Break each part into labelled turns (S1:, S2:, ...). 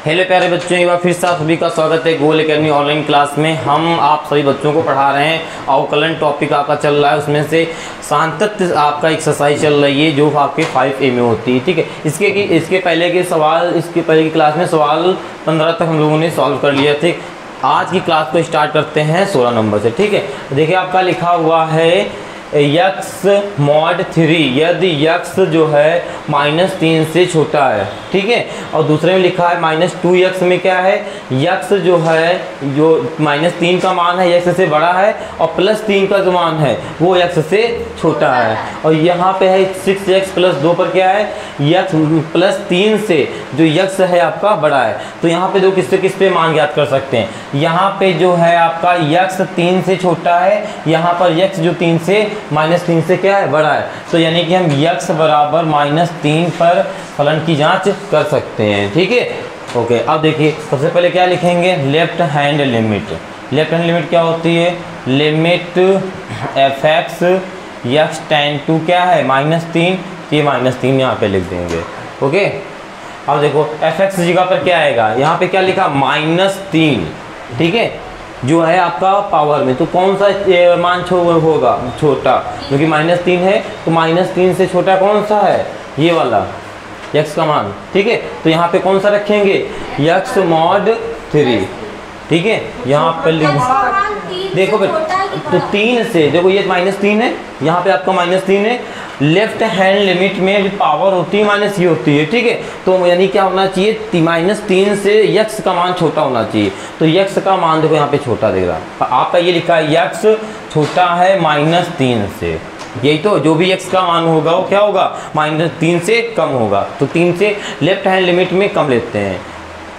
S1: Hello प्यारे बच्चों, एक बार फिर से आप सभी का स्वागत है गोल एकेडमी ऑनलाइन क्लास में। हम आप सभी बच्चों को पढ़ा रहे हैं। अवकलन टॉपिक आपका चल रहा है, उसमें से सांतत्य आपका एक्सरसाइज चल रही है जो आपके 5A में होती है। ठीक है, इसके पहले के सवाल, इसके पहले की क्लास में सवाल 15 तक हम लोगों ने सॉल्व कर लिया थे। आज की क्लास को स्टार्ट करते हैं 16 नंबर से। ठीक है, देखिए आपका लिखा हुआ है यक्स मॉड 3 यदि यक्स जो है -3 से छोटा है। ठीक है, और दूसरे में लिखा है -2x में क्या है, यक्स जो है जो -3 का मान है यक्स से बड़ा है और +3 का जो मान है वो यक्स से छोटा है। और यहाँ पे है 6x + 2 पर क्या है, यक्स +3 से जो यक्स है आपका बड़ा है। तो यहाँ पे दो किस पे मान ज्ञात कर सकते हैं। यहाँ पे जो है आपका यक्स 3 से छोटा है, यहाँ पर यक्स जो 3 से -3 से क्या है, बड़ा है। तो यानी कि हम x बराबर -3 पर फलन की जांच कर सकते हैं। ठीक है, ओके। अब देखिए सबसे पहले क्या लिखेंगे, left hand limit. Left hand limit क्या होती है, limit f(x) x tend to क्या है -3, ये -3 यहाँ पे लिख देंगे। ओके, अब देखो f(x) जगह पर क्या आएगा, यहाँ पे क्या लिखा -3। ठीक है, जो है आपका पावर में, तो कौन सा मान होगा छोटा, क्योंकि -3 है तो -3 से छोटा कौन सा है, ये वाला x का मान। ठीक है, तो यहाँ पे कौन सा रखेंगे, x मॉड 3। ठीक है, यहाँ पे देखो तो 3 से देखो ये -3 है, यहाँ पे आपका -3 है। लेफ्ट हैंड लिमिट में जो पावर होती है माइनस ये होती है। ठीक है, तो यानी क्या होना चाहिए, -3 से x का मान छोटा होना चाहिए। तो x का मान देखो यहाँ पे छोटा दे रहा, आपका ये लिखा है x छोटा है -3 से। यही तो, जो भी x का मान होगा वो क्या होगा, -3 से कम होगा। तो 3 से लेफ्ट हैंड लिमिट में कम लेते हैं।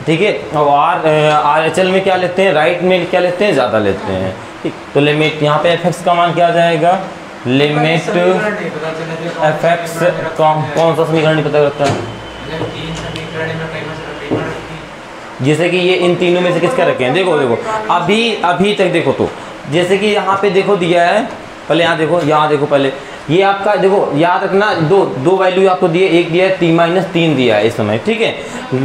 S1: ठीक है, और RHL में क्या लेते हैं, राइट में क्या लेते हैं, ज़्यादा लेते हैं। ठीक, तो लिमिट यहाँ पे f(x) का मान क्या आ जाएगा, लिमिट f(x) कौन सा समीकरण नहीं पता करता है, जैसे कि ये इन तीनों में से किसका रखे हैं। देखो अभी तक देखो, तो जैसे कि यहाँ पे देखो दिया है, पहले यहाँ देखो पहले ये आपका देखो याद रखना, दो वैल्यू आपको दिए, एक दिया है -3 दिया है इस समय। ठीक है,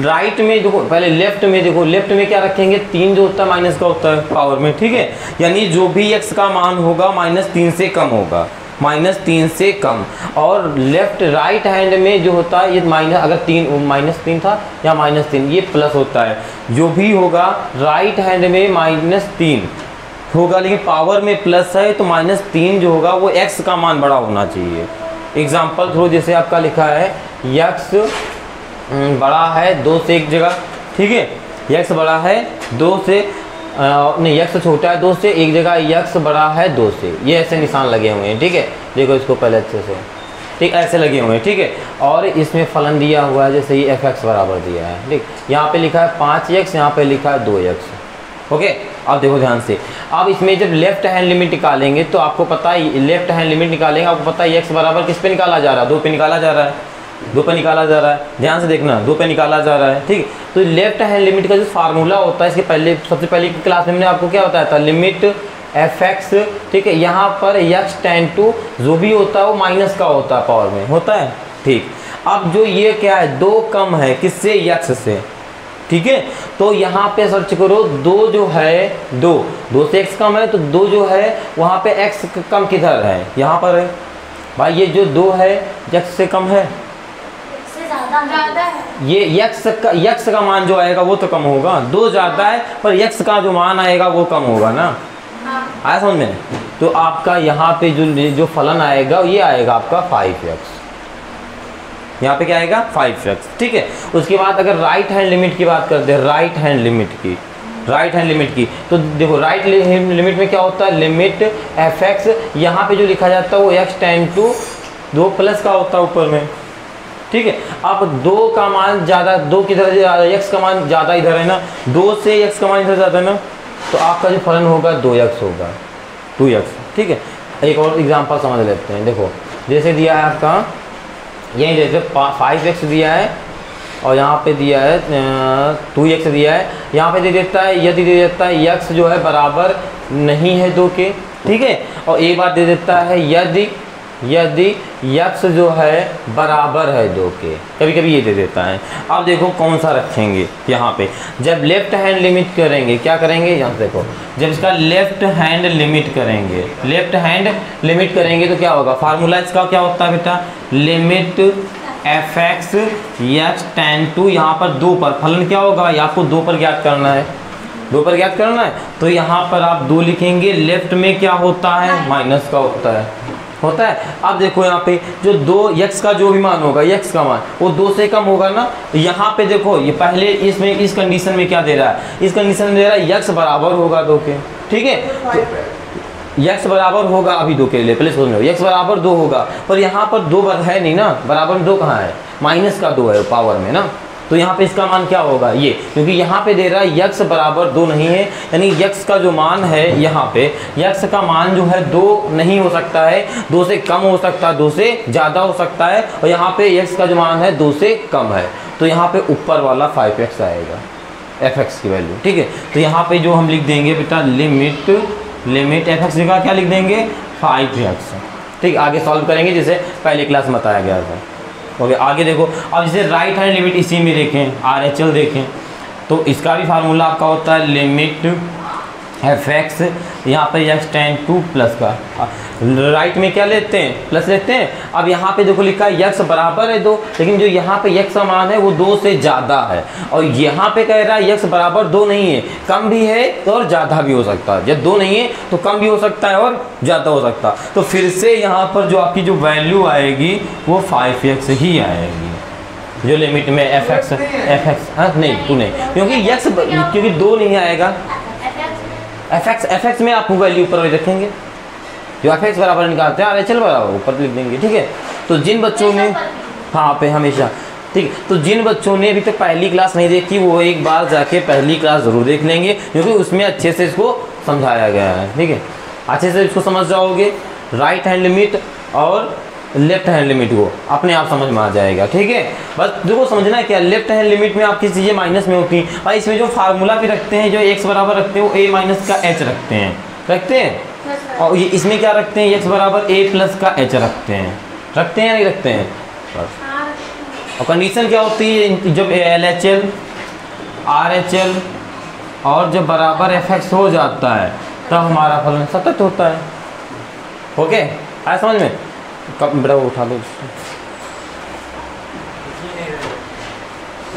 S1: राइट में देखो, पहले लेफ्ट में देखो, लेफ्ट में क्या रखेंगे, 3 जो होता है माइनस का होता है पावर में। ठीक है, यानी जो भी x का मान होगा -3 से कम होगा, -3 से कम। और लेफ्ट राइट हैंड में जो होता है ये अगर -3 था या -3 ये प्लस होता है, जो भी होगा राइट हैंड में -3 होगा, लेकिन पावर में प्लस है तो -3 जो होगा वो x का मान बड़ा होना चाहिए। एग्जाम्पल थ्रू जैसे आपका लिखा है x बड़ा है 2 से एक जगह। ठीक है, x बड़ा है 2 से नहीं, x छोटा है 2 से एक जगह, x बड़ा है 2 से, ये ऐसे निशान लगे हुए हैं। ठीक है, देखो इसको पहले अच्छे से, ठीक ऐसे लगे हुए हैं। ठीक है, और इसमें फलन दिया हुआ है, जैसे ये f(x) बराबर दिया है। ठीक, यहाँ पे लिखा है 5x, यहाँ पे लिखा है 2x। ओके, अब देखो ध्यान से, अब इसमें जब लेफ्ट हैंड लिमिट निकालेंगे तो आपको पता है, लेफ्ट हैंड लिमिट निकालेंगे आपको पता है x बराबर किस पे निकाला जा रहा है, 2 पे निकाला जा रहा है, 2 पे निकाला जा रहा है। ध्यान से देखना, 2 पे निकाला जा रहा है। ठीक, तो लेफ्ट हैंड लिमिट का जो फार्मूला होता है, इसके पहले सबसे पहले की क्लास में मैंने आपको क्या बताया था, लिमिट f(x). ठीक है, यहाँ पर x टेंड टू जो भी होता है वो माइनस का होता है, पावर में होता है। ठीक, अब जो ये क्या है, 2 कम है किससे, x से। ठीक है, तो यहाँ पे सर्च करो, 2 जो है 2 से x कम है, तो 2 जो है वहाँ पे x कम किधर है, यहाँ पर है भाई। ये जो 2 है x से कम है, ज़्यादा है। ये x का मान जो आएगा वो तो कम होगा, 2 ज़्यादा है पर x का जो मान आएगा वो कम होगा ना। आया समझ में, तो आपका यहाँ पे जो फलन आएगा ये आएगा आपका 5x, यहाँ पे क्या आएगा 5x। ठीक है, उसके बाद अगर राइट हैंड लिमिट की बात करते हैं, राइट हैंड लिमिट की, तो देखो राइट लिमिट में क्या होता है, लिमिट f(x), यहाँ पे जो लिखा जाता है वो x टेंड टू 2 प्लस का होता है ऊपर में। ठीक है, अब 2 का मान ज़्यादा, 2 किधर, x का मान ज़्यादा इधर है ना, 2 से x का मान इधर ज़्यादा है ना, तो आपका जो फलन होगा 2x होगा, 2x। ठीक है, एक और एग्जाम्पल समझ लेते हैं। देखो जैसे दिया है आपका, यही जैसे 5x दिया है और यहाँ पे दिया है 2x दिया है, यहाँ पे दे देता है, यदि दे देता है x जो है बराबर नहीं है 2 के। ठीक है, और एक बार दे देता है यदि यदि यक्स जो है बराबर है 2 के, कभी कभी ये दे देता है। अब देखो कौन सा रखेंगे यहाँ पे, जब लेफ्ट हैंड लिमिट करेंगे, क्या करेंगे यहाँ से देखो, जब इसका लेफ्ट हैंड लिमिट करेंगे, लेफ्ट हैंड लिमिट करेंगे तो क्या होगा, फार्मूला इसका क्या होता है बेटा, limit f x x tends to, यहाँ पर 2 पर फलन क्या होगा, ये आपको 2 पर ज्ञात करना है, 2 पर ज्ञात करना है, तो यहाँ पर आप 2 लिखेंगे, लेफ्ट में क्या होता है, माइनस का होता है। अब देखो यहाँ पे जो 2 यक्स का जो भी मान होगा, यक्स का मान वो 2 से कम होगा ना, यहाँ पे देखो ये पहले इसमें इस कंडीशन में क्या दे रहा है, इस कंडीशन में दे रहा है यक्स बराबर होगा 2 के, ठीक है, तो यक्स बराबर होगा अभी 2 के लिए, पहले सोच लो यक्स बराबर 2 होगा, पर यहाँ पर 2 है नहीं ना, बराबर 2 कहाँ है, माइनस का 2 है पावर में ना, तो यहाँ पे इसका मान क्या होगा ये, क्योंकि यहाँ पे दे रहा है यक्स बराबर 2 नहीं है, यानी यक्स का जो मान है यहाँ पे, यक्स का मान जो है 2 नहीं हो सकता है, 2 से कम हो सकता है, 2 से ज़्यादा हो सकता है, और यहाँ पे यक्स का जो मान है 2 से कम है, तो यहाँ पे ऊपर वाला 5x आएगा, fx की वैल्यू, ठीक है। तो यहाँ पे जो हम लिख देंगे बेटा लिमिट fx जगह क्या लिख देंगे 5x, ठीक, आगे सॉल्व करेंगे जैसे पहले क्लास में बताया गया था। ओके, आगे देखो, अब जैसे राइट हैंड लिमिट इसी में देखें, RHL देखें, तो इसका भी फार्मूला आपका होता है लिमिट एफ एक्स, यहाँ पर एक्स टेन टू प्लस का, राइट में क्या लेते हैं, प्लस लेते हैं। अब यहाँ पे देखो लिखा है यक्स बराबर है 2, लेकिन जो यहाँ पे यक्स का मान है वो 2 से ज़्यादा है, और यहाँ पे कह रहा है यक्स बराबर 2 नहीं है, कम भी है तो और ज़्यादा भी हो सकता है, जब 2 नहीं है तो कम भी हो सकता है और ज़्यादा हो सकता है, तो फिर से यहाँ पर जो आपकी जो वैल्यू आएगी वो 5x ही आएगी, जो लिमिट में एफ एक्स हाँ नहीं 2 नहीं, क्योंकि यक्स क्योंकि 2 नहीं आएगा, एफ एक्स में आप वैल्यू ऊपर रखेंगे, जो एफ एक्स बराबर निकालते हैं RHL बराबर ऊपर लिख देंगे, ठीक है। तो जिन बच्चों ने हाँ पे हमेशा, ठीक, तो जिन बच्चों ने अभी तक पहली क्लास नहीं देखी वो एक बार जाके पहली क्लास ज़रूर देख लेंगे, क्योंकि उसमें अच्छे से इसको समझाया गया है, ठीक है, अच्छे से इसको समझ जाओगे, राइट हैंड लिमिट और लेफ्ट हैंड लिमिट को अपने आप समझ में आ जाएगा, ठीक है। बस देखो समझना है क्या, लेफ्ट हैंड लिमिट में आपकी चीज़ें माइनस में होती हैं, और इसमें जो फार्मूला भी रखते हैं, जो x बराबर रखते हैं वो a माइनस का h रखते हैं, और ये इसमें क्या रखते हैं, x बराबर a प्लस का h रखते हैं या नहीं रखते हैं, बस। और कंडीशन क्या होती है, जब LHL RHL और जब बराबर fx हो जाता है तब हमारा फलन सतत होता है, ओके, आया समझ में। कब बड़ा उठा लो,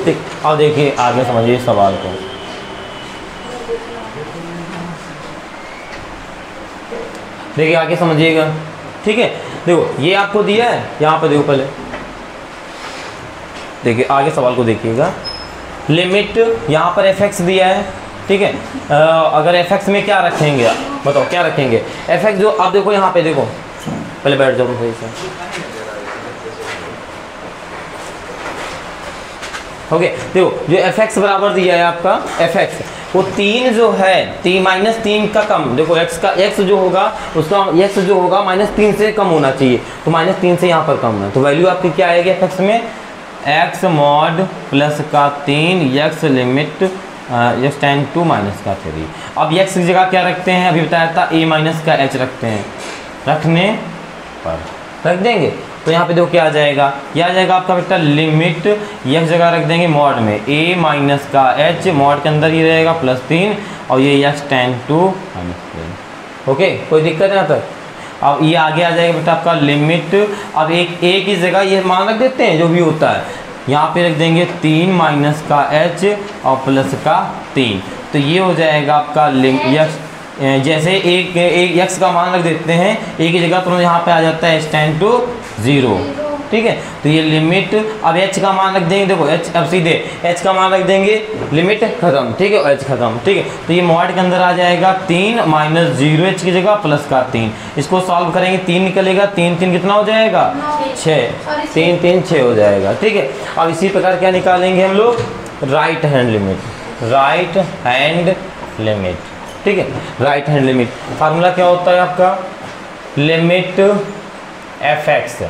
S1: ठीक। अब देखिए आगे समझिए सवाल को, देखिए आगे समझिएगा, ठीक है। देखो ये आपको दिया है, यहाँ पर देखो पहले देखिए आगे सवाल को देखिएगा, लिमिट यहाँ पर एफ एक्स दिया है, ठीक है। अगर एफ एक्स में क्या रखेंगे, बताओ क्या रखेंगे, एफ एक्स जो आप देखो यहाँ पे देखो, पहले बैठ जाओ सही से, ओके। देखो जो एफ एक्स बराबर दिया है आपका एफ एक्स, वो 3 जो है -3 का कम, देखो एक्स का एक्स जो होगा उसका एक्स जो होगा -3 से कम होना चाहिए, तो -3 से यहाँ पर कम है, तो वैल्यू आपकी क्या आएगी एफ एक्स में, एक्स मॉड प्लस का 3 x limit x tends to minus का 3। अब यक्स की जगह क्या रखते हैं, अभी बताया था a माइनस का h रखते हैं, रखने पर रख देंगे, तो यहाँ पे देखो क्या आ जाएगा, यह आ जाएगा आपका बेटा लिमिट यक्स जगह रख देंगे मॉड में a माइनस का h, मॉड के अंदर ही रहेगा +3, और ये x tends to minus 3, okay, कोई दिक्कत नहीं तक। अब ये आगे आ जाएगा बेटा आपका लिमिट, अब एक a की जगह ये मान रख देते हैं जो भी होता है, यहाँ पे रख देंगे 3 माइनस का h और प्लस का 3, तो ये हो जाएगा आपका यक्स, जैसे एक यक्स का मान रख देते हैं a की जगह, तो यहाँ पे आ जाता है h टेन टू 0, ठीक है। तो ये लिमिट, अब h का मान रख देंगे, देखो h अब सीधे h का मान रख देंगे, लिमिट खत्म, ठीक है, h खत्म, ठीक है। तो ये मॉड के अंदर आ जाएगा 3 माइनस 0h की जगह प्लस का 3, इसको सॉल्व करेंगे 3 निकलेगा, 3 3 कितना हो जाएगा 6, 3 3 6 हो जाएगा, ठीक है। अब इसी प्रकार क्या निकालेंगे हम लोग, राइट हैंड लिमिट, ठीक है। राइट हैंड लिमिट फार्मूला क्या होता है आपका, limit f x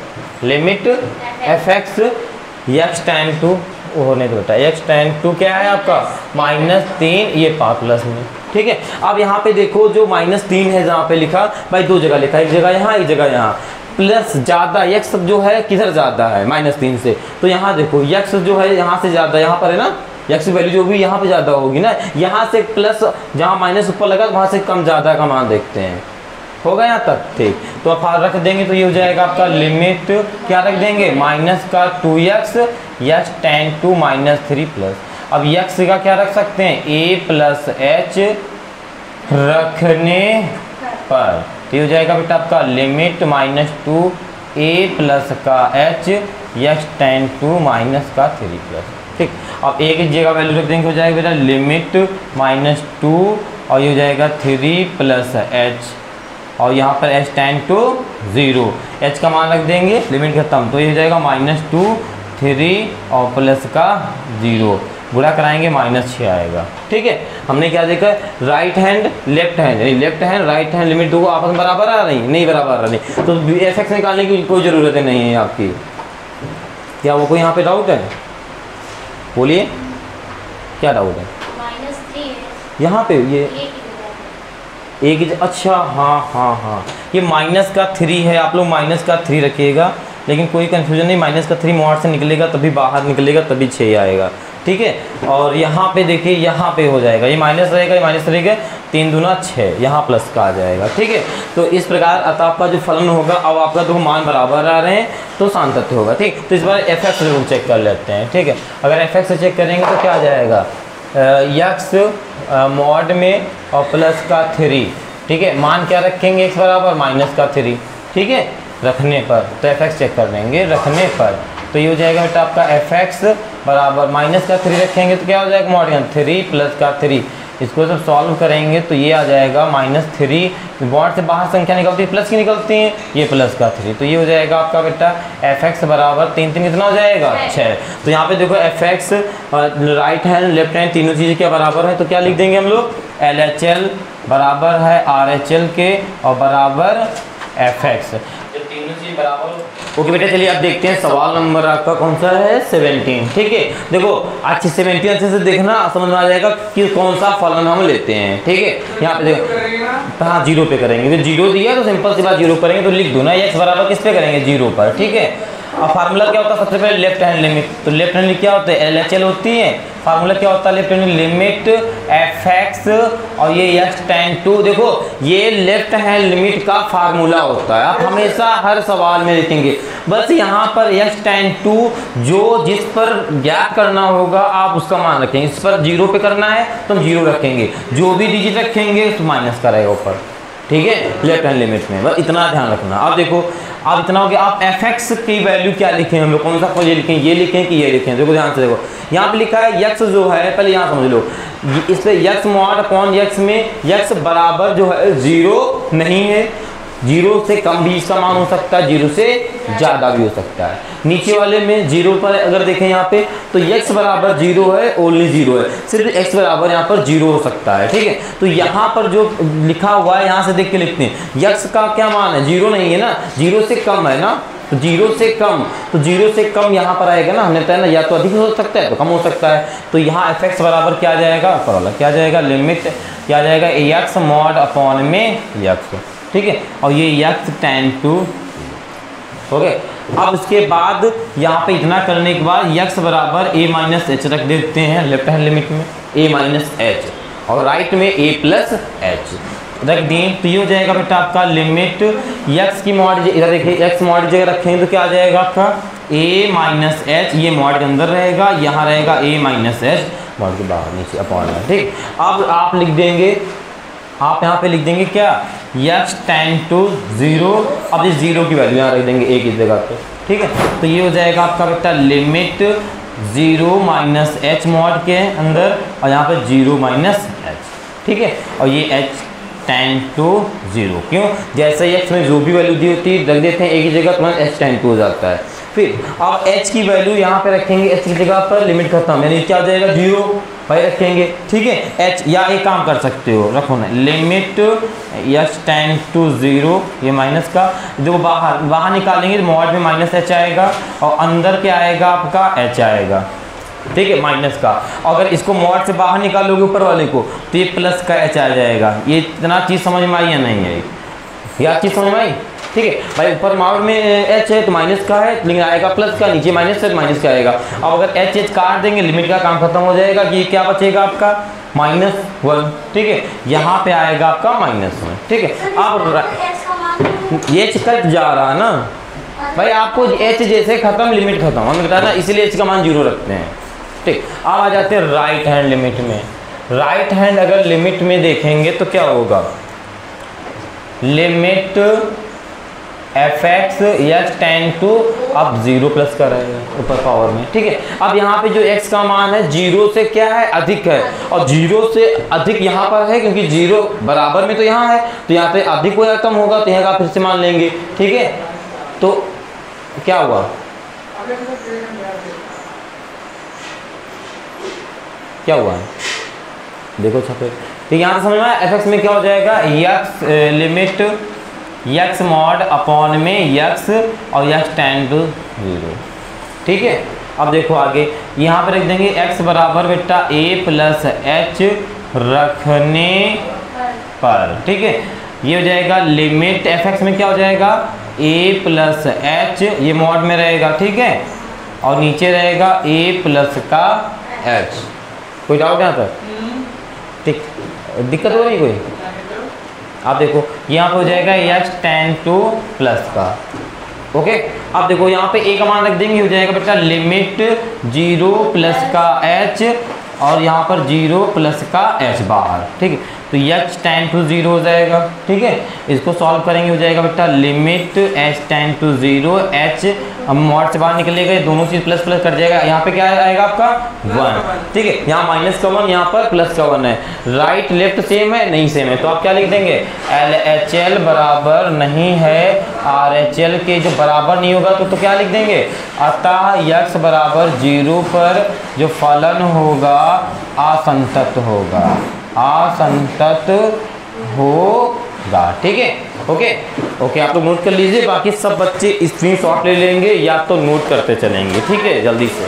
S1: x tends to होने दो बेटा, यक्स टेन टू क्या है आपका -3, ये 5 प्लस में, ठीक है। अब यहाँ पे देखो जो -3 है जहाँ पे लिखा भाई, 2 जगह लिखा, एक जगह यहाँ एक जगह यहाँ, प्लस ज़्यादा x जो है किधर ज़्यादा है -3 से, तो यहाँ देखो x जो है यहाँ से ज़्यादा, यहाँ पर है ना x की वैल्यू जो भी यहाँ पे ज़्यादा होगी ना, यहाँ से प्लस जहाँ माइनस ऊपर लगा वहाँ से कम ज़्यादा का मान देखते हैं। होगा यहाँ तक? ठीक, तो आप रख देंगे तो ये हो जाएगा आपका लिमिट क्या रख देंगे, माइनस का 2x x ten to -3 plus, अब x का क्या रख सकते हैं, a प्लस h रखने पर, तो ये हो जाएगा बेटा आपका लिमिट -2 a प्लस का h x ten to -3 plus. ठीक, अब a की जगह वैल्यू रख देंगे, हो जाएगा बेटा लिमिट -2 और ये हो जाएगा 3 प्लस h और यहाँ पर h टेन टू 0, h का मान रख देंगे, लिमिट खत्म, तो ये हो जाएगा -2 3 और प्लस का 0, गुणा कराएंगे -6 आएगा। ठीक है, हमने क्या देखा, राइट हैंड लेफ्ट हैंड, यानी left hand right hand limit दो आपस में बराबर आ रही, नहीं बराबर आ रही, तो f(x) निकालने की कोई ज़रूरत नहीं है आपकी। क्या वो कोई यहाँ पे डाउट है? बोलिए क्या डाउट है? -3 यहाँ पे ये एक, अच्छा हाँ, ये -3 है, आप लोग -3 रखिएगा, लेकिन कोई कन्फ्यूजन नहीं, -3 मॉड से निकलेगा तभी बाहर निकलेगा तभी 6 आएगा। ठीक है, और यहाँ पे देखिए, यहाँ पे हो जाएगा, ये माइनस रहेगा, ये माइनस रहेगा, 3 दूना 6, यहाँ प्लस का आ जाएगा। ठीक है, तो इस प्रकार अतः आपका जो फलन होगा, अब आपका दो मान बराबर आ रहे हैं तो सान्तत्य होगा। ठीक, तो इस बार f(x) जरूर चेक कर लेते हैं। ठीक है, अगर f(x) से चेक करेंगे तो क्या आ जाएगा, x मॉड में और प्लस का 3। ठीक है, मान क्या रखेंगे, x बराबर -3। ठीक है, रखने पर, तो f(x) चेक कर लेंगे रखने पर, तो ये हो जाएगा बेटा आपका f(x) बराबर -3 रखेंगे तो क्या हो जाएगा, मॉड 3 प्लस का 3, इसको जब सॉल्व करेंगे तो ये आ जाएगा -3, मॉड से बाहर संख्या निकलती है प्लस की निकलती है, ये प्लस का 3, तो ये हो जाएगा आपका बेटा f(x) बराबर 3 कितना हो जाएगा, 6। तो यहाँ पे देखो f(x) right hand left hand तीनों चीज़ें क्या बराबर है, तो क्या लिख देंगे हम लोग, LHL बराबर है RHL के और बराबर f(x), जब तीनों चीज़ बराबर। ओके बेटा, चलिए अब देखते हैं सवाल नंबर आपका कौन सा है, 17। ठीक है, देखो अच्छे 17 अच्छे से देखना, समझ में आ जाएगा कि कौन सा फलन हम लेते हैं। ठीक है, यहाँ पे देखो, हाँ 0 पे करेंगे, तो 0 दिया तो सिंपल सी बात 0 करेंगे, तो लिख दो ना x बराबर किस पे करेंगे, 0 पर। ठीक है, अब फार्मूला क्या होता है, सबसे पहले लेफ्ट हैंड लिमिट, तो लेफ्ट हैंड क्या होता है, LHL होती है, फार्मूला क्या होता है लेफ्ट हैंड लिमिट f(x) और ये x टेन टू, देखो ये लेफ्ट हैंड लिमिट का फार्मूला होता है, आप हमेशा हर सवाल में लिखेंगे, बस यहाँ पर x टेन टू जो जिस पर ज्ञात करना होगा आप उसका मान रखेंगे, इस पर 0 पे करना है तो हम 0 रखेंगे, जो भी डिजिट रखेंगे उस माइनस का रहेगा ऊपर। ठीक है, लेफ्ट हैंड लिमिट में बस इतना ध्यान रखना। अब देखो, अब इतना हो गया, आप f(x) की वैल्यू क्या लिखें हम लोग, कौन सा ये लिखें, ये लिखें कि ये लिखें, देखो ध्यान से देखो, यहाँ पे लिखा है x जो है, पहले यहाँ समझ लो, इस पे x मॉड अपॉन x में x बराबर जो है 0 नहीं है, 0 से कम भी इसका मान हो सकता है, 0 से ज़्यादा भी हो सकता है। नीचे वाले में 0 पर अगर देखें यहाँ पे तो x बराबर 0 है, ओनली 0 है, सिर्फ x बराबर यहाँ पर 0 हो सकता है। ठीक है, तो यहाँ पर जो लिखा हुआ है यहाँ से देख के लिखते हैं, x का क्या मान है, 0 नहीं है ना, 0 से कम है ना, तो 0 से कम, तो 0 से कम यहाँ पर आएगा ना, हमने बताया ना, या तो अधिक हो सकता है तो कम हो सकता है, तो यहाँ f(x) बराबर क्या आ जाएगा, ऊपर वाला क्या आ जाएगा, लिमिट क्या आ जाएगा, x मॉड अपॉन में x। ठीक है, और ये x टेन टू हो गए। अब इसके बाद यहाँ पे इतना करने के बाद x बराबर a-h रख देते हैं लेफ्ट हैंड लिमिट में, a-h और राइट में a+h रख दिए, तो ये हो जाएगा बेटा आपका लिमिट x की मॉड, इधर देखिए x मॉड जगह रखेंगे तो क्या आ जाएगा आपका a-h, ये मॉड के अंदर रहेगा, यहाँ रहेगा a-h मॉड के बाहर नीचे अपॉन में। ठीक, अब आप लिख देंगे, आप यहाँ पे लिख देंगे क्या, x टेन टू 0, अब इस 0 की वैल्यू यहाँ रख देंगे a की जगह पे। ठीक है, तो ये हो जाएगा आपका बेटा लिमिट 0 - h मॉड के अंदर और यहाँ पे 0 - h। ठीक है, और ये h टेन टू 0, क्यों, जैसे x में जो भी वैल्यू दी होती है रख देते हैं a की जगह, तुरंत h टेन टू हो जाता है। फिर अब h की वैल्यू यहाँ पे रखेंगे, h की जगह पर लिमिट खत्म, यानी क्या हो जाएगा 0 भाई रखेंगे। ठीक है, h या एक काम कर सकते हो, रखो ना लिमिट x टेन टू 0, ये माइनस का जो बाहर निकालेंगे तो मॉड में -h आएगा और अंदर क्या आएगा आपका h आएगा। ठीक है, माइनस का, अगर इसको मॉड से बाहर निकालोगे ऊपर वाले को तो ये प्लस का h आ जाएगा। ये इतना चीज़ समझ में आई या नहीं आई, यह चीज़ समझ में आई, ठीक है भाई, ऊपर पावर में एच है तो माइनस का है लेकिन आएगा प्लस का, नीचे माइनस है तो माइनस का आएगा। अब अगर एच एच काट देंगे लिमिट का काम खत्म हो जाएगा कि क्या बचेगा आपका -1, ठीक है, यहाँ पे आएगा आपका -1, ठीक है। अब ये एच कट जा रहा है ना भाई, आपको एच जैसे खत्म लिमिट खत्म, हमें बताया ना, इसीलिए एच का मान 0 रखते हैं, ठीक। अब आ जाते हैं राइट हैंड लिमिट में। राइट हैंड अगर लिमिट में देखेंगे तो क्या होगा, limit fx x tend to अब 0 प्लस का रहेगा ऊपर पावर में, ठीक है। अब यहाँ पे जो x का मान है 0 से क्या है अधिक है, और 0 से अधिक यहाँ पर है क्योंकि 0 बराबर में तो यहाँ है, तो यहाँ पे अधिक हो या कम होगा तो यहाँ का फिर से मान लेंगे, ठीक है। तो क्या हुआ, क्या हुआ देखो छपे, तो यहाँ से समझ में आया। fx में क्या हो जाएगा, x limit x mod upon में x और x टेंड टू 0, ठीक है। अब देखो आगे यहाँ पे रख देंगे x बराबर बेटा a प्लस h रखने पर, ठीक है। ये हो जाएगा लिमिट fx में क्या हो जाएगा a प्लस h, ये मॉड में रहेगा, ठीक है, और नीचे रहेगा a प्लस का h। कोई डाउट यहाँ तक, ठीक, दिक्कत हो रही कोई। अब देखो यहाँ पे हो जाएगा x टेंड टू प्लस का, ओके। अब देखो यहाँ पे a का मान रख देंगे, हो जाएगा बेटा लिमिट 0 प्लस का h और यहाँ पर 0 प्लस का h बाहर, ठीक है। तो h टेंड टू 0 हो जाएगा, ठीक है। इसको सॉल्व करेंगे, हो जाएगा बेटा limit h tend to 0 h, अब मॉड से बाहर निकलेगा, दोनों चीज प्लस प्लस कट जाएगा, यहाँ पे क्या आएगा आपका 1, ठीक है। यहाँ माइनस का 1, यहाँ पर प्लस का 1 है। राइट लेफ्ट सेम है, नहीं सेम है, तो आप क्या लिख देंगे, LHL बराबर नहीं है RHL के, जो बराबर नहीं होगा तो क्या लिख देंगे, अतः x बराबर 0 पर जो फलन होगा असंतत होगा, असंतत होगा, ठीक है। ओके ओके, आप लोग नोट कर लीजिए, बाकी सब बच्चे स्क्रीनशॉट ले लेंगे या तो नोट करते चलेंगे, ठीक है, जल्दी से।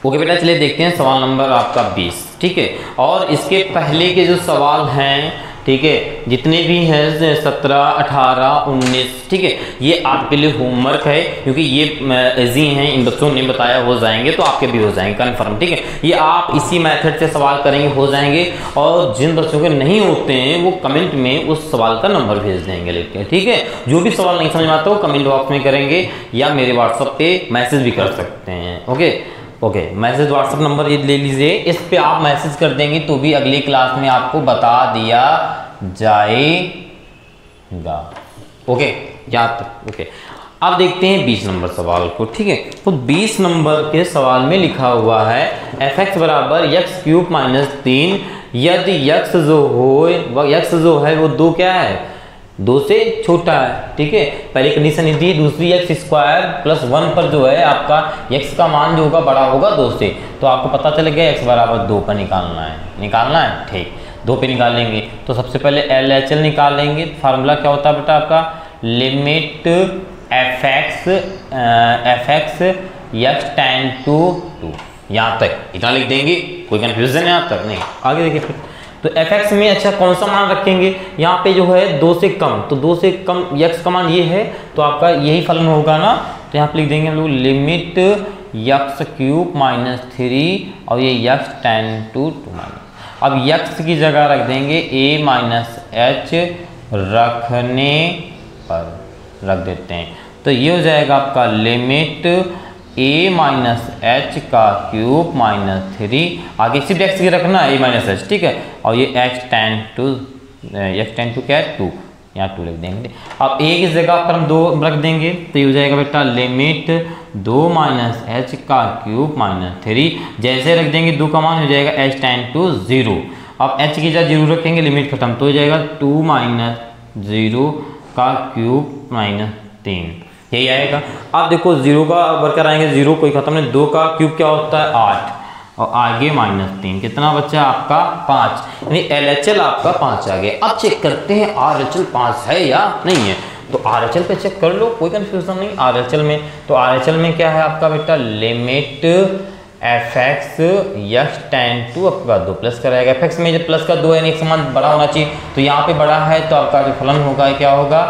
S1: ओके बेटा, चलिए देखते हैं सवाल नंबर आपका 20, ठीक है। और इसके पहले के जो सवाल हैं, ठीक है, जितने भी हैं 17, 18, 19, ठीक है, ये आपके लिए होमवर्क है क्योंकि ये इजी हैं, इन बच्चों ने बताया हो जाएंगे तो आपके भी हो जाएंगे कन्फर्म, ठीक है। ये आप इसी मेथड से सवाल करेंगे, हो जाएंगे, और जिन बच्चों के नहीं होते हैं वो कमेंट में उस सवाल का नंबर भेज देंगे लेके, ठीक है। जो भी सवाल नहीं समझ में आता वो कमेंट बॉक्स में करेंगे या मेरे व्हाट्सएप पे मैसेज भी कर सकते हैं, okay okay. Message WhatsApp number ये ले लीजिए, इस पे आप मैसेज कर देंगे तो भी अगली क्लास में आपको बता दिया जाएगा, ओके, याद तक, ओके। अब देखते हैं 20 नंबर सवाल को, ठीक है। तो 20 नंबर के सवाल में लिखा हुआ है fx बराबर x³ माइनस 3 यदि x जो है वो 2 क्या है, 2 से छोटा है, ठीक है। पहली कंडीशन ये दी, दूसरी x² प्लस 1 पर जो है आपका x का मान जो होगा बड़ा होगा 2 से, तो आपको पता चल गया x बराबर 2 पर निकालना है, ठीक, 2 पे निकालेंगे। तो सबसे पहले LHL निकालेंगे, फार्मूला क्या होता है बेटा आपका, limit fx x tend to 2, यहाँ तक इतना लिख देंगे, कोई कंफ्यूजन है यहाँ तक नहीं। आगे देखिए फिर, तो fx में अच्छा कौन सा मान रखेंगे, यहाँ पे जो है 2 से कम, तो 2 से कम x का मान ये है, तो आपका यही फलन होगा ना, तो यहाँ पे लिख देंगे हम लोग लिमिट x³ माइनस 3 और ये x टेंड टू 2 माइनस, अब x की जगह रख देंगे a माइनस h रखने पर रख देते हैं, तो ये हो जाएगा आपका लिमिट a माइनस h का क्यूब माइनस 3, आगे सिर्फ x की रखना a माइनस h, ठीक है, और ये x टेंड टू क्या है 2, यहाँ 2 लिख देंगे। अब a की जगह पर हम 2 रख देंगे, तो ये हो जाएगा बेटा लिमिट 2 माइनस h का क्यूब माइनस 3, जैसे रख देंगे 2 का मान हो जाएगा h टेंड टू 0, अब h की जगह 0 रखेंगे, लिमिट खत्म, तो हो जाएगा 2 माइनस 0 का क्यूब माइनस 3, यही आएगा। अब देखो 0 का वर्कर आएंगे, 0 कोई खत्म नहीं, 2 का क्यूब क्या होता है 8 और आगे माइनस 3, कितना बच्चा आपका 5, यानी LHL आपका 5 आ गया। अब चेक करते हैं RHL 5 है या नहीं है, तो RHL पे चेक कर लो, कोई कंफ्यूजन नहीं RHL में। तो RHL में क्या है आपका बेटा, limit fx x tend to आपका 2 प्लस कराएगा, fx में जब प्लस का 2 है एक समान बड़ा होना चाहिए, तो यहाँ पे बड़ा है तो आपका जो फलन होगा क्या होगा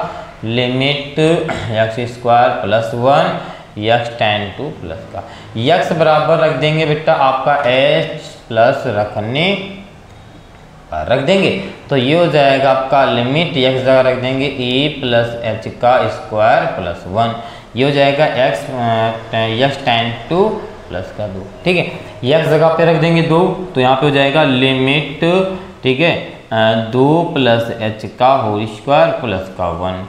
S1: limit x square plus 1 x tends two plus का यक्स बराबर रख देंगे बेटा आपका एच प्लस रख देंगे, तो ये हो जाएगा आपका लिमिट यक्स जगह रख देंगे ए प्लस एच का स्क्वायर प्लस 1, ये हो जाएगा यक्स टेन टू प्लस का 2। ठीक है, यक्स जगह पे रख देंगे 2, तो यहाँ पे हो जाएगा लिमिट, ठीक है, 2 प्लस एच का होल स्क्वायर प्लस का 1।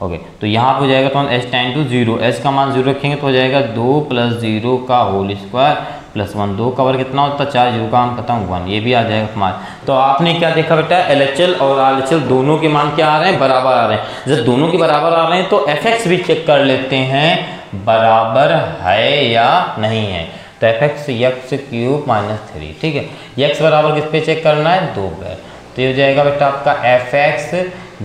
S1: ओके, तो यहाँ पे हो जाएगा तो एच टेन टू 0, एच का मान 0 रखेंगे तो हो जाएगा 2 प्लस 0 का होल स्क्वायर प्लस 1। 2 का वर्ग कितना होता है 4, 0 का मान खत्म 1, ये भी आ जाएगा मान। तो आपने क्या देखा बेटा, LHL और RHL दोनों के मान क्या आ रहे हैं, बराबर आ रहे हैं। जब दोनों के बराबर आ रहे हैं तो fx भी चेक कर लेते हैं बराबर है या नहीं है। तो fx यक्स क्यूब माइनस 3, ठीक है, यक्स बराबर किस पे चेक करना है, 2 पे। तो ये हो जाएगा बेटा आपका fx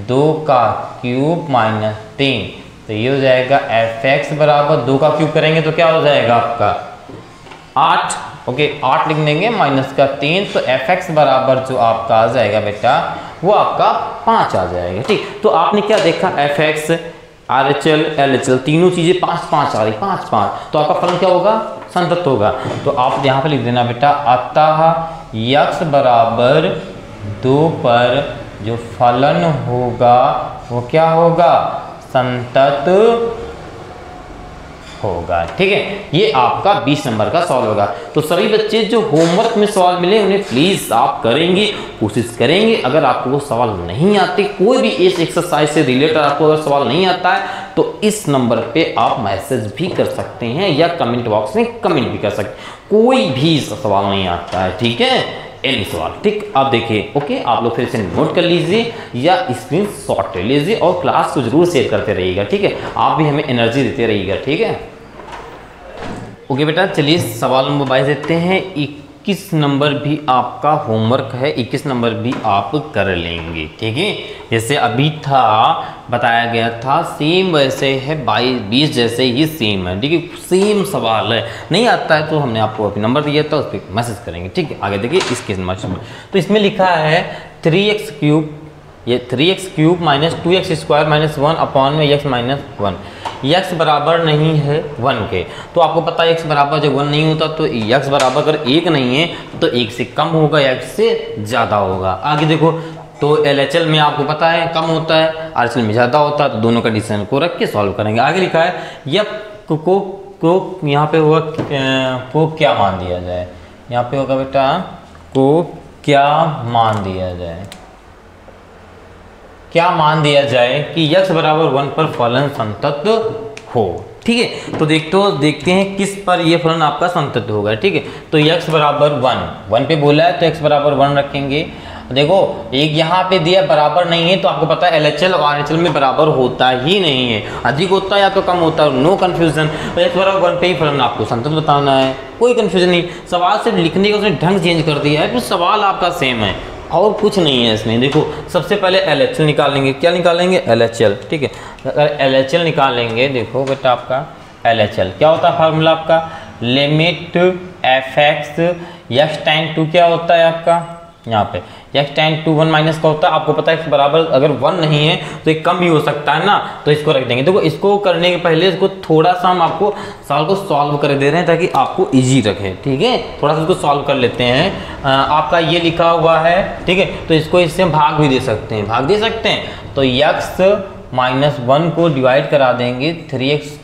S1: 2 का क्यूब माइनस 3, तो ये हो जाएगा fx बराबर 2 का क्यूब करेंगे तो क्या हो जाएगा आपका 8। ओके, 8 लिख देंगे माइनस का 3, तो fx बराबर जो आपका आ जाएगा बेटा वो आपका 5 आ जाएगा। ठीक, तो आपने क्या देखा, fx RHL LHL तीनों चीजें 5 5 आ रही, 5 5, तो आपका फलन क्या होगा, संतत होगा। तो आप यहाँ पे लिख देना बेटा अतः यक्स बराबर 2 पर जो फलन होगा वो क्या होगा, संतत होगा। ठीक है, ये आपका 20 नंबर का सवाल होगा। तो सभी बच्चे जो होमवर्क में सवाल मिले उन्हें प्लीज आप करेंगे, कोशिश करेंगे। अगर आपको वो सवाल नहीं आते, कोई भी इस एक्सरसाइज से रिलेटेड आपको अगर सवाल नहीं आता है तो इस नंबर पे आप मैसेज भी कर सकते हैं या कमेंट बॉक्स में कमेंट भी कर सकते हैं। कोई भी सवाल नहीं आता है, ठीक है, एनी सवाल। ठीक, आप देखिए, ओके, आप लोग फिर से नोट कर लीजिए या स्क्रीन शॉट ले लीजिए और क्लास को जरूर शेयर करते रहिएगा। ठीक है, आप भी हमें एनर्जी देते रहिएगा। ठीक है, ओके बेटा, चलिए सवाल नंबर 22 देते हैं। 21 नंबर भी आपका होमवर्क है, 21 नंबर भी आप कर लेंगे। ठीक है, जैसे अभी था बताया गया था सेम वैसे है, 22 जैसे ही सेम है। ठीक है, सेम सवाल है, नहीं आता है तो हमने आपको अभी नंबर दिया था, उस पर मैसेज करेंगे। ठीक है, आगे देखिए इसके नंबर में, तो इसमें लिखा है 3x क्यूब, ये 3x cube minus 2x square minus 1 upon में x माइनस 1, x बराबर नहीं है 1 के। तो आपको पता है x बराबर जब 1 नहीं होता तो x बराबर अगर 1 नहीं है तो 1 से कम होगा या 1 से ज़्यादा होगा। आगे देखो, तो LHL में आपको पता है कम होता है, RHL में ज़्यादा होता है, तो दोनों कंडीशन को रख के सॉल्व करेंगे। आगे लिखा है यह को यहाँ पे होगा को क्या मान दिया जाए, यहाँ पे होगा बेटा को क्या मान दिया जाए, क्या मान दिया जाए कि x बराबर 1 पर फलन संतत हो। ठीक है, तो देखते हैं किस पर ये फलन आपका संतत होगा। ठीक है, तो x बराबर 1 पे बोला है तो x बराबर 1 रखेंगे। देखो एक यहाँ पे दिया बराबर नहीं है, तो आपको पता है LHL और RHL में बराबर होता ही नहीं है, अधिक होता है या तो कम होता है, नो कन्फ्यूजन। तो x बराबर 1 पे ही फलन आपको संतत बताना है, कोई कन्फ्यूजन नहीं। सवाल सिर्फ लिखने का उसने ढंग चेंज कर दिया है, फिर सवाल आपका सेम है और कुछ नहीं है इसमें। देखो सबसे पहले LHL निकालेंगे, क्या निकालेंगे, LHL। ठीक है, अगर LHL निकालेंगे, देखो बेटा आपका LHL क्या होता है, फार्मूला आपका लिमिट fx x tan 2 क्या होता है आपका, यहाँ पे x tan 2 1 माइनस का होता है। आपको पता है x बराबर अगर 1 नहीं है तो एक कम भी हो सकता है ना, तो इसको रख देंगे। देखो इसको करने के पहले इसको थोड़ा सा हम आपको सवाल को सॉल्व कर दे रहे हैं ताकि आपको इजी रखे। ठीक है, थोड़ा सा इसको सॉल्व कर लेते हैं। आपका ये लिखा हुआ है, ठीक है, तो इसको इससे भाग भी दे सकते हैं, भाग दे सकते हैं। तो x माइनस 1 को डिवाइड करा देंगे 3x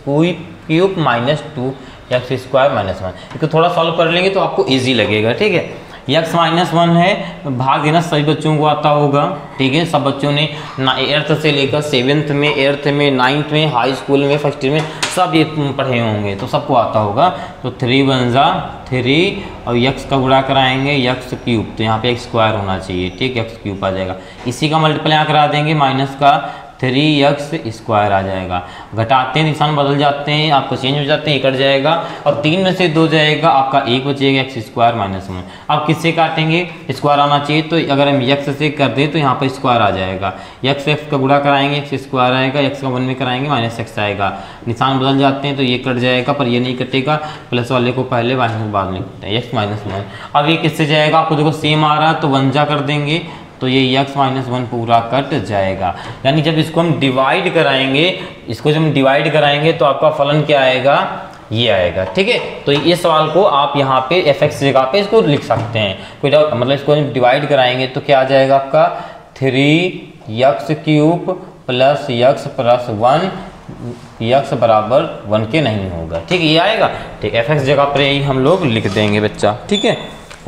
S1: cube minus 2x square minus 1। इसको थोड़ा सॉल्व कर लेंगे तो आपको ईजी लगेगा। ठीक है, x माइनस 1 है, भाग देना सभी बच्चों को आता होगा। ठीक है, सब बच्चों ने 8th से लेकर 7th में, 8th में, 9th में, हाई स्कूल में, फर्स्ट ईयर में सब ये पढ़े होंगे, तो सबको आता होगा। तो 3 1 जा 3 और x का गुणा कराएंगे x क्यूब, तो यहाँ पे x स्क्वायर होना चाहिए। ठीक, x क्यूब आ जाएगा। इसी का मल्टीप्लाई यहाँ करा देंगे, माइनस का 3x स्क्वायर आ जाएगा। घटाते हैं निशान बदल जाते हैं, आपको चेंज हो जाते हैं, कट जाएगा और 3 में से 2 जाएगा, आपका 1 बचेगा x स्क्वायर माइनस 1। अब किससे काटेंगे, स्क्वायर आना चाहिए, तो अगर हम x से कर दें तो यहाँ पर स्क्वायर आ जाएगा। x का गुणा कराएंगे x स्क्वायर आएगा, x का 1 में कराएंगे माइनस x आएगा। निशान बदल जाते हैं तो ये कट जाएगा, पर ये नहीं कटेगा, प्लस वाले को पहले माइनस बाद में कटते हैं, x माइनस 1। अब ये किससे जाएगा, आपको देखो सेम आ रहा है तो 1 जा कर देंगे, तो ये x माइनस 1 पूरा कट जाएगा। यानी जब इसको हम डिवाइड कराएंगे, इसको जब हम डिवाइड कराएंगे तो आपका फलन क्या आएगा, ये आएगा। ठीक है, तो ये सवाल को आप यहाँ पे fx जगह पे इसको लिख सकते हैं, कोई डाउट, मतलब इसको हम डिवाइड कराएंगे तो क्या आ जाएगा आपका 3x³ plus x plus 1, x बराबर 1 के नहीं होगा। ठीक है, ये आएगा। ठीक, fx जगह पर यही हम लोग लिख देंगे बच्चा। ठीक है,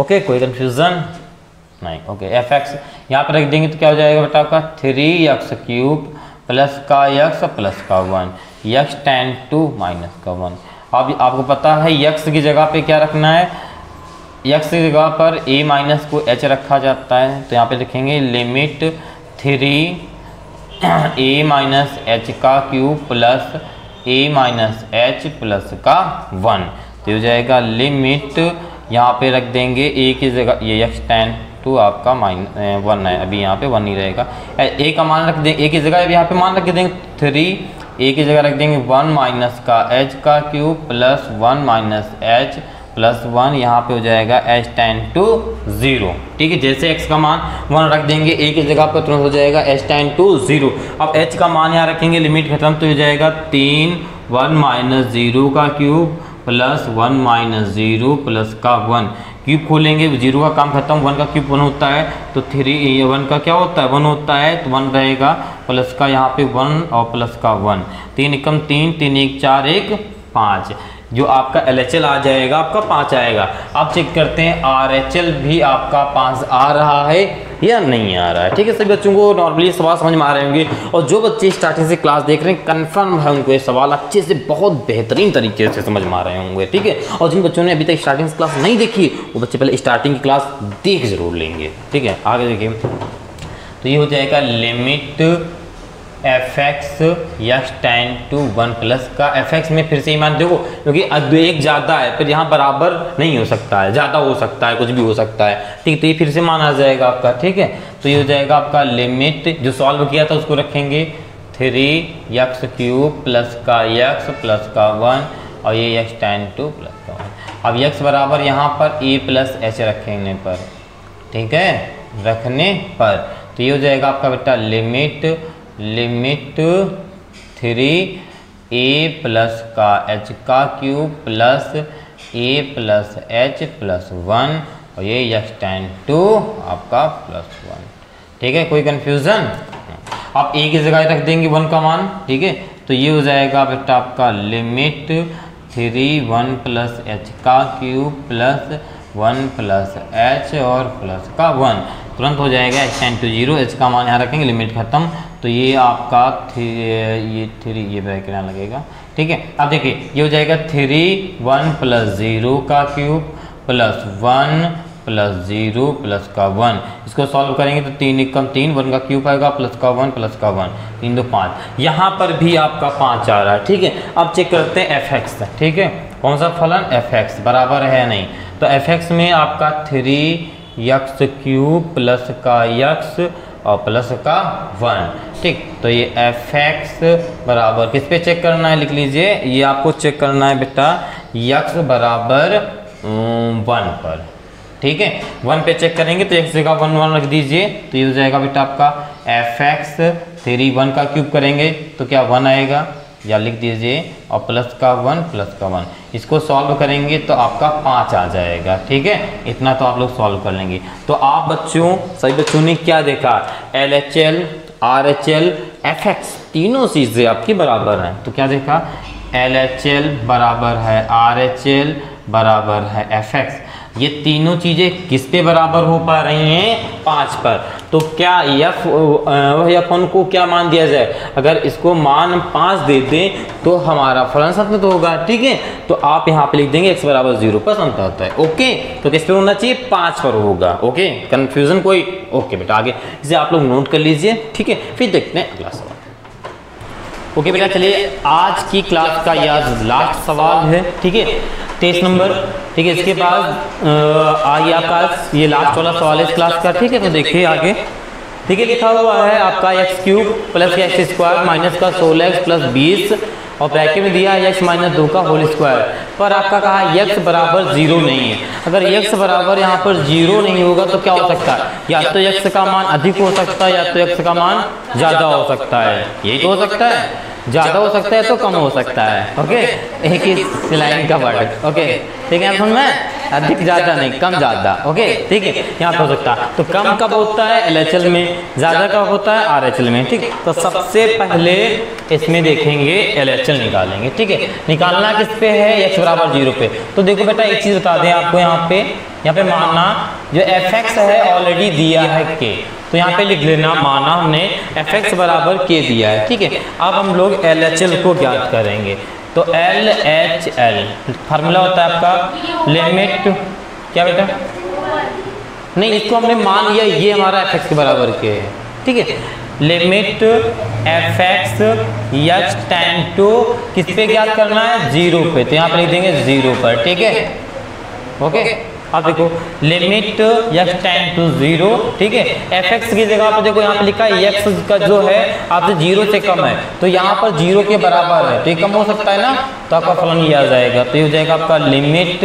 S1: ओके, कोई कंफ्यूजन नहीं। ओके, fx यहाँ पर रख देंगे तो क्या हो जाएगा बेटा आपका 3x³ प्लस का x प्लस का 1, x tan 2 माइनस का 1। अब आपको पता है x की जगह पे क्या रखना है, x की जगह पर a माइनस को h रखा जाता है, तो यहाँ पे लिखेंगे लिमिट 3a माइनस h का cube plus a minus h plus का 1, तो हो जाएगा लिमिट, यहाँ पे रख देंगे a की जगह, ये x tan 2 आपका -1 है, अभी यहाँ पे 1 नहीं रहेगा, a का मान रख देंगे, a की जगह अभी यहाँ पे मान रख देंगे 3, a की जगह रख देंगे 1 माइनस का h का cube plus 1 minus h plus 1, यहाँ पे हो जाएगा h tan 2 0। ठीक है, जैसे x का मान 1 रख देंगे a की जगह पर तुरंत हो जाएगा h tan 2 0। अब h का मान यहाँ रखेंगे, लिमिट खत्म, तो हो जाएगा 3 1 माइनस 0 का क्यूब प्लस 1 माइनस 0 प्लस का 1, क्यूब खोलेंगे 0 का काम खत्म, 1 का क्यूब 1 होता है, तो 1 का क्या होता है 1 होता है, तो 1 रहेगा प्लस का यहाँ पे 1 और प्लस का 1, 3 एकम 3, 3 1 4 1 5, जो आपका LHL आ जाएगा आपका 5 आएगा। अब चेक करते हैं RHL भी आपका 5 आ रहा है या नहीं आ रहा है। ठीक है, सभी बच्चों को नॉर्मली सवाल समझ में आ रहे होंगे, और जो बच्चे स्टार्टिंग से क्लास देख रहे हैं कंफर्म है उनको ये सवाल अच्छे से बहुत बेहतरीन तरीके से समझ में आ रहे होंगे। ठीक है, और जिन बच्चों ने अभी तक स्टार्टिंग से क्लास नहीं देखी वो बच्चे पहले स्टार्टिंग की क्लास देख जरूर लेंगे। ठीक है, आगे देखिए, तो ये हो जाएगा limit fx x tan 2 1 plus का fx में फिर से ही मान देखो, क्योंकि एक ज़्यादा है, फिर यहाँ बराबर नहीं हो सकता है, ज़्यादा हो सकता है, कुछ भी हो सकता है। ठीक, तो ये फिर से मान आ जाएगा आपका। ठीक है, तो ये हो जाएगा आपका लिमिट, जो सॉल्व किया था उसको रखेंगे 3x³ प्लस का x प्लस का 1 और ये x tan 2 प्लस का 1। अब x बराबर यहाँ पर a प्लस h रखने पर, ठीक है, रखने पर, तो ये हो जाएगा आपका बेटा लिमिट 3a प्लस का h का cube plus a plus h plus 1 और ये x tan 2 आपका प्लस 1। ठीक है, कोई कंफ्यूजन? आप a की जगह रख देंगे 1 का मान। ठीक है, तो ये हो जाएगा बेटा आपका लिमिट 3 1 प्लस h का क्यूब प्लस 1 प्लस h और प्लस का 1, तुरंत हो जाएगा x tan 2 0, h का मान यहाँ रखेंगे, लिमिट खत्म, तो ये आपका ये ब्रैकेट यहाँ लगेगा। ठीक है, अब देखिए ये हो जाएगा 3 1 प्लस 0 का क्यूब प्लस 1 प्लस 0 प्लस का 1, इसको सॉल्व करेंगे तो 3 एकम 3, 1 का क्यूब आएगा प्लस का 1 प्लस का 1, 3 2 5, यहाँ पर भी आपका 5 आ रहा है। ठीक है, अब चेक करते हैं fx। ठीक है, कौन सा फलन fx बराबर है नहीं, तो fx में आपका 3x³ प्लस का x और प्लस का 1। ठीक, तो ये fx बराबर किस पे चेक करना है, लिख लीजिए, ये आपको चेक करना है बेटा x बराबर 1 पर। ठीक है, 1 पे चेक करेंगे तो x जगह 1 1 रख दीजिए, तो ये हो जाएगा बेटा आपका fx 3 1 का क्यूब करेंगे तो क्या 1 आएगा, या लिख दीजिए, और प्लस का 1 प्लस का 1, इसको सॉल्व करेंगे तो आपका 5 आ जाएगा। ठीक है, इतना तो आप लोग सॉल्व कर लेंगे। तो आप बच्चों, सभी बच्चों ने क्या देखा, LHL RHL fx तीनों चीज़ें आपकी बराबर हैं, तो क्या देखा, LHL बराबर है RHL बराबर है fx, ये तीनों चीज़ें किस पे बराबर हो पा रही हैं, 5 पर। तो क्या f1 को क्या मान दिया जाए, अगर इसको मान 5 दे दें तो हमारा फलन संतत होगा। ठीक है, तो आप यहाँ पे लिख देंगे x बराबर 0 पर संतत होता है। ओके, तो किस पे होना चाहिए, 5 पर होगा। ओके, कंफ्यूजन कोई? ओके बेटा, आगे इसे आप लोग नोट कर लीजिए। ठीक है, फिर देखते हैं अगला सवाल। ओके बेटा, चलिए आज की क्लास का यह लास्ट सवाल है। ठीक है, 23 नंबर। ठीक है, इसके बाद आइए आपका ये लास्ट वाला सवाल है इस क्लास का। ठीक है, तो देखिए आगे, ठीक है, लिखा हुआ है आपका x cube plus x square minus का 16x प्लस 20 और ब्रैकेट में दिया है एक्स माइनस 2 का होल स्क्वायर। पर आपका कहा एक्स बराबर 0 नहीं है। अगर एक्स बराबर यहाँ पर 0 नहीं होगा तो क्या हो सकता है, या तो एक्स का मान अधिक हो सकता है या तो एक्स का मान ज़्यादा हो सकता है। यही तो हो सकता है, ज़्यादा हो सकता है तो कम हो सकता है। ओके, एक ही लाइन का वर्ड। ओके ठीक है, समझ में, अधिक ज़्यादा नहीं, कम ज़्यादा। ओके ठीक है, यहाँ पर हो सकता है। तो कम कब होता है LHL में, ज़्यादा कब होता है RHL में। ठीक, तो सबसे पहले इसमें देखेंगे LHL निकालेंगे। ठीक है, निकालना किस पे है, x बराबर 0 पे। तो देखो बेटा एक चीज़ बता दें आपको, यहाँ पे माना जो fx है ऑलरेडी दिया है k, तो यहाँ पे लिख लेना, माना हमने fx बराबर k दिया है। ठीक है, अब हम लोग LHL को ज्ञात करेंगे। तो LHL फार्मूला होता है आपका लिमिट, क्या बेटा, नहीं इसको हमने मान लिया ये हमारा fx के बराबर के है। ठीक है, limit fx x tend to किस पे ज्ञात करना है, 0 पे। तो यहाँ पे लिख देंगे 0 पर। ठीक है, ओके। अब देखो लिमिट x टेंड टू 0। ठीक है, fx की जगह पर देखो यहाँ पे लिखा है x का जो है आपसे 0 से कम है, तो यहाँ पर 0 के बराबर है, तो ये कम हो सकता है ना, तो आपका फलन ये आ जाएगा। तो ये हो जाएगा आपका लिमिट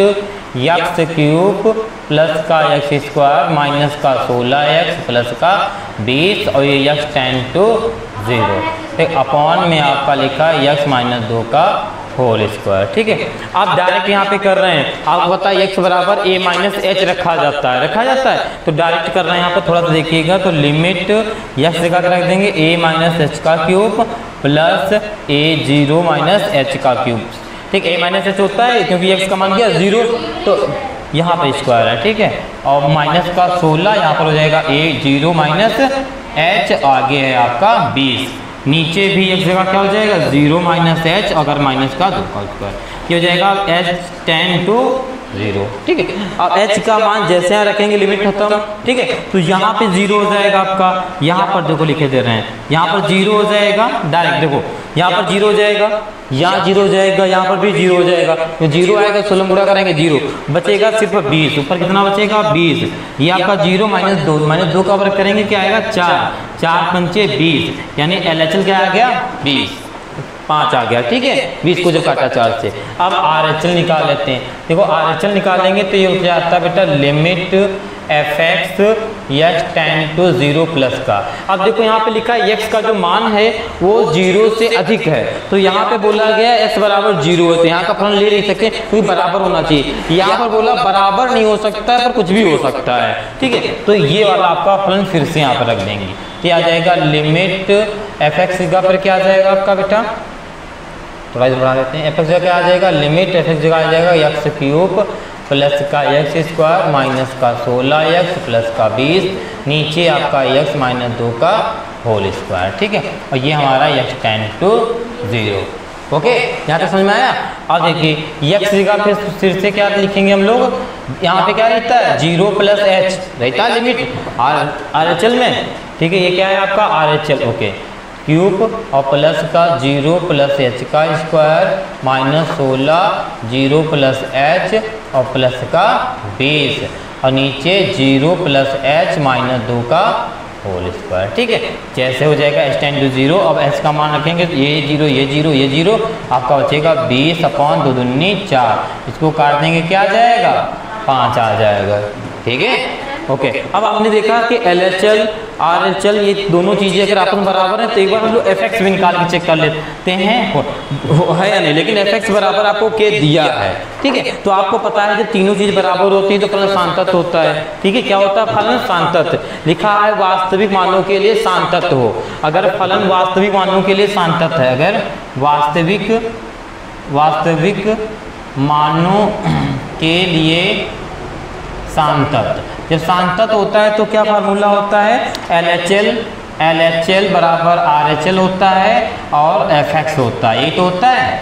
S1: x क्यूब प्लस का x स्क्वायर माइनस का 16x प्लस का 20 और ये x टेंड टू 0, एक अपॉन में आपका लिखा है x माइनस 2 का होल स्क्वायर। ठीक है, आप डायरेक्ट यहाँ पे कर रहे हैं, आपको पता है x बराबर a माइनस h रखा जाता है, तो डायरेक्ट कर रहे हैं यहाँ पर। थोड़ा सा देखिएगा, तो लिमिट x जगह रख देंगे a माइनस h का cube plus a0 minus h का क्यूब। ठीक, a माइनस h होता है क्योंकि x का मान क्या 0, तो यहाँ पर स्क्वायर है। ठीक है, और माइनस का 16 यहाँ पर हो जाएगा a0 माइनस h, आगे है आपका 20, नीचे भी एक जगह क्या हो जाएगा 0 माइनस h, अगर माइनस का 2 का स्क्वायर, ये हो जाएगा h टेंड टू 0। ठीक है, अब h का मान जैसे यहाँ रखेंगे लिमिट खत्म। ठीक है, तो यहाँ पे 0 हो जाएगा आपका, यहाँ पर देखो लिखे दे रहे हैं, यहाँ पर 0 हो जाएगा डायरेक्ट, देखो यहाँ पर 0 हो जाएगा, यहाँ 0 हो जाएगा, यहाँ पर भी 0 हो जाएगा। तो 0 आएगा, 16 गुणा करेंगे 0, बचेगा सिर्फ 20, ऊपर कितना बचेगा 20, ये आपका 0 माइनस 2, माइनस 2 का वर्ग करेंगे क्या आएगा 4, 4 पंचे 20, यानी LHL क्या आ गया 20, 5 आ गया। ठीक है, 20 को जब काटा 4 से। अब RHL निकाल लेते हैं। देखो RHL निकालेंगे तो ये हो जाता है बेटा limit fx x tend to 0 plus का। अब देखो यहाँ पे लिखा है x का जो मान है वो 0 से अधिक है, तो यहाँ पे बोला गया x बराबर 0 है, तो यहाँ का फलन ले नहीं सकते क्योंकि बराबर होना चाहिए। यहाँ पर बोला बराबर नहीं हो सकता है, पर कुछ भी हो सकता है। ठीक है, तो ये वाला आपका फलन फिर से यहाँ पर रख देंगे, तो आ जाएगा लिमिट fx जगह पर क्या आ जाएगा आपका बेटा, थोड़ा सा बढ़ा देते हैं, fx जगह क्या आ जाएगा, लिमिट fx जगह आ जाएगा x क्यूब प्लस का x स्क्वायर माइनस का 16x प्लस का 20, नीचे आपका x माइनस 2 का होल स्क्वायर। ठीक है, और ये हमारा x टेंड टू 0। ओके, यहाँ तक समझ में आया। अब देखिए x जगह फिर से क्या लिखेंगे हम लोग, यहाँ पे क्या रहता है 0 प्लस h रहता है लिमिट RHL में। ठीक है, ये क्या है आपका RHL। ओके, क्यूब और प्लस का 0 प्लस h का स्क्वायर माइनस 16 0 प्लस h और प्लस का 20 और नीचे 0 प्लस h माइनस 2 का होल स्क्वायर। ठीक है, जैसे हो जाएगा h टेंड टू 0। अब h का मान रखेंगे तो ये 0 ये 0 ये 0, आपका बचेगा 20 अपॉन 2 दूनी 4, इसको काट देंगे क्या आ जाएगा 5 आ जाएगा। ठीक है, ओके। अब आपने देखा कि LHL RHL ये दोनों चीज़ें अगर आपस में बराबर हैं तो एक बार हम लोग fx भी निकाल के चेक कर लेते हैं है या नहीं, लेकिन fx बराबर आपको k दिया है। ठीक है, तो आपको पता है जब तीनों चीज़ बराबर होती है तो फलन सांतत होता है। ठीक है, क्या होता है फलन सांतत, लिखा है वास्तविक मानों के लिए सांतत हो। अगर फलन वास्तविक मानों के लिए सांतत है, अगर वास्तविक मानों के लिए सांतत, जब सांतत होता है तो क्या फार्मूला होता है LHL बराबर RHL होता है और fx होता है, यही तो होता है।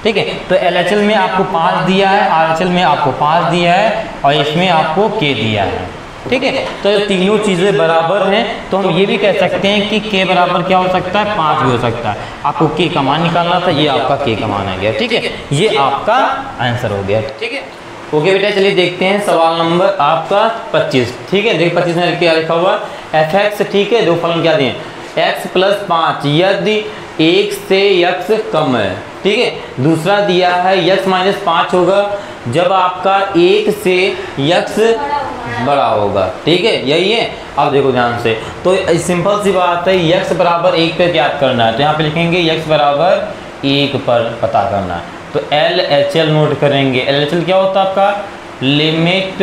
S1: ठीक है, तो LHL में आपको 5 दिया है, RHL में आपको 5 दिया है और इसमें आपको k दिया है। ठीक है, तो तीनों चीज़ें बराबर हैं तो हम ये भी कह सकते हैं कि k बराबर क्या हो सकता है 5 भी हो सकता है। आपको k का मान निकालना था, ये आपका k का मान आ गया। ठीक है, ये आपका आंसर हो गया। ठीक है, ओके बेटा, चलिए देखते हैं सवाल नंबर आपका 25। ठीक है, देखिए 25 में क्या लिखा हुआ एफ एक्स। ठीक है, दो फलन क्या दिए, x + 5 यदि 1 से x कम है। ठीक है, दूसरा दिया है x - 5 होगा जब आपका 1 से x बड़ा होगा। ठीक है, यही है। अब देखो ध्यान से, तो सिंपल सी बात है, x बराबर 1 पे याद करना है, तो यहाँ पे लिखेंगे x बराबर 1 पर पता करना है। तो LHL नोट करेंगे। LHL क्या होता है आपका, limit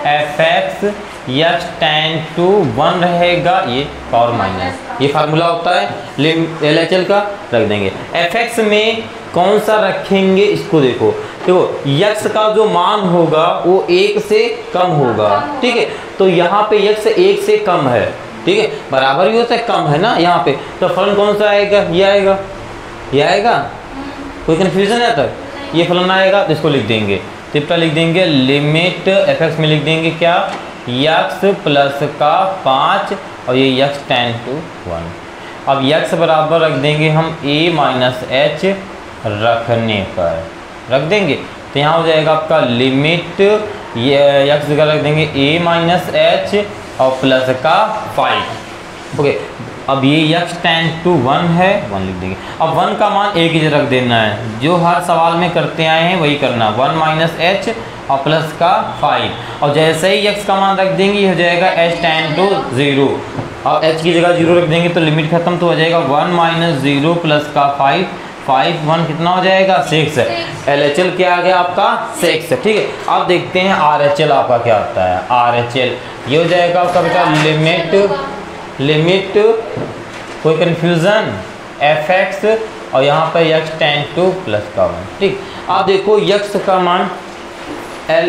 S1: fx x tend to 1 रहेगा, ये पावर माइनस, ये फार्मूला होता है LHL का, रख देंगे। fx में कौन सा रखेंगे, इसको देखो x का जो मान होगा वो 1 से कम होगा। ठीक है, तो यहाँ पे x 1 से कम है। ठीक है, बराबर ही होता है, कम है ना यहाँ पे, तो फलन कौन सा आएगा, ये आएगा, ये आएगा। कोई कन्फ्यूजन है तक, ये फलन आएगा तो इसको लिख देंगे, टिप्पा लिख देंगे, लिमिट fx में लिख देंगे क्या, x प्लस का 5 और ये x टेंड टू 1। अब x बराबर रख देंगे हम a माइनस h रखने पर, रख देंगे तो यहाँ हो जाएगा आपका लिमिट, ये x जगह रख देंगे a माइनस h और प्लस का 5। ओके, अब ये x टेंड टू 1 है, 1 लिख देंगे। अब 1 का मान एक ही जगह रख देना है, जो हर सवाल में करते आए हैं वही करना, 1 माइनस h और प्लस का 5। और जैसे ही x का मान रख देंगे ये हो जाएगा h टेंड टू 0, और h की जगह 0 रख देंगे तो लिमिट खत्म, तो हो जाएगा 1 माइनस 0 प्लस का 5, 5 1 कितना हो जाएगा 6 है। LHL क्या आ गया आपका 6 है। ठीक है, अब देखते हैं RHL आपका क्या आता है। RHL ये हो जाएगा आपका बेटा लिमिट कोई कन्फ्यूज़न fx और यहाँ पर x टेंड टू प्लस का 1। ठीक, अब देखो x का मान L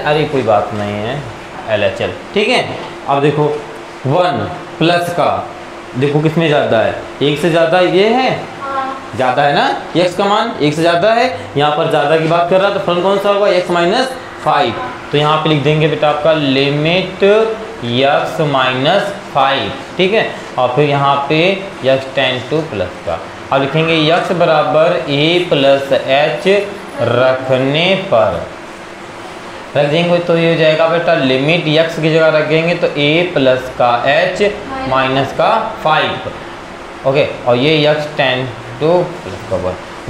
S1: अरे कोई बात नहीं है LHL। ठीक है, अब देखो 1 प्लस का, देखो किसमें ज़्यादा है, 1 से ज़्यादा ये है, ज़्यादा है ना, x का मान 1 से ज़्यादा है, यहाँ पर ज़्यादा की बात कर रहा है, तो फलन कौन सा होगा, x माइनस 5। तो यहाँ पे लिख देंगे बेटा आपका लिमिट x माइनस 5। ठीक है, और फिर यहाँ पे x टेंड टू प्लस का, अब लिखेंगे x बराबर a प्लस h रखने पर, रख देंगे तो ये हो जाएगा बेटा लिमिट x की जगह रखेंगे तो a प्लस का h माइनस का 5। ओके, और ये x टेंड टू प्लस का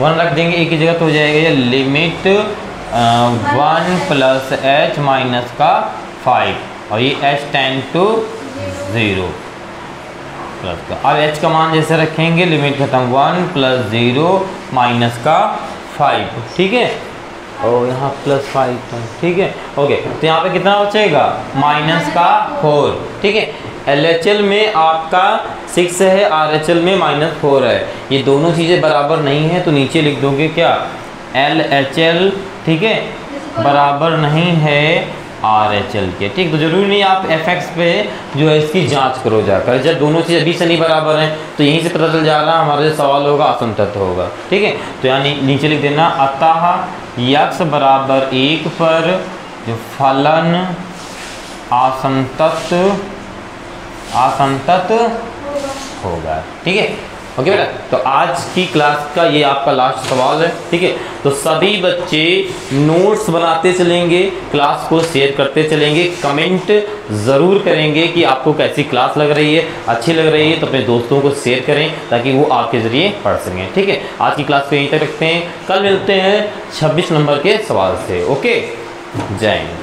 S1: 1 रख देंगे a की जगह, तो हो जाएगा ये लिमिट 1 प्लस h माइनस का 5 और ये h टेंड टू 0 प्लस का। अब h का मान जैसे रखेंगे लिमिट खत्म, 1 प्लस 0 माइनस का 5। ठीक है, और यहाँ प्लस 5 था। ठीक है, ओके, तो यहाँ पे कितना बचेगा माइनस का 4। ठीक है, LHL में आपका 6 है, RHL में -4 है, ये दोनों चीज़ें बराबर नहीं है तो नीचे लिख दोगे क्या LHL। ठीक है, बराबर नहीं है RHL के। ठीक, तो जरूरी नहीं आप fx पे जो है इसकी जांच करो जाकर, जब दोनों चीज़ें अभी से नहीं बराबर हैं तो यहीं से पता चल जा रहा है हमारा जो सवाल होगा असंतत होगा। ठीक है, तो यानी नीचे लिख देना, अतः x बराबर 1 पर जो फलन असंतत होगा। ठीक है, ओके बेटा, तो आज की क्लास का ये आपका लास्ट सवाल है। ठीक है, तो सभी बच्चे नोट्स बनाते चलेंगे, क्लास को शेयर करते चलेंगे, कमेंट ज़रूर करेंगे कि आपको कैसी क्लास लग रही है, अच्छी लग रही है तो अपने दोस्तों को शेयर करें ताकि वो आपके ज़रिए पढ़ सकें। ठीक है, आज की क्लास को यहीं तक रखते हैं, कल मिलते हैं 26 नंबर के सवाल से। ओके, जय हिंद।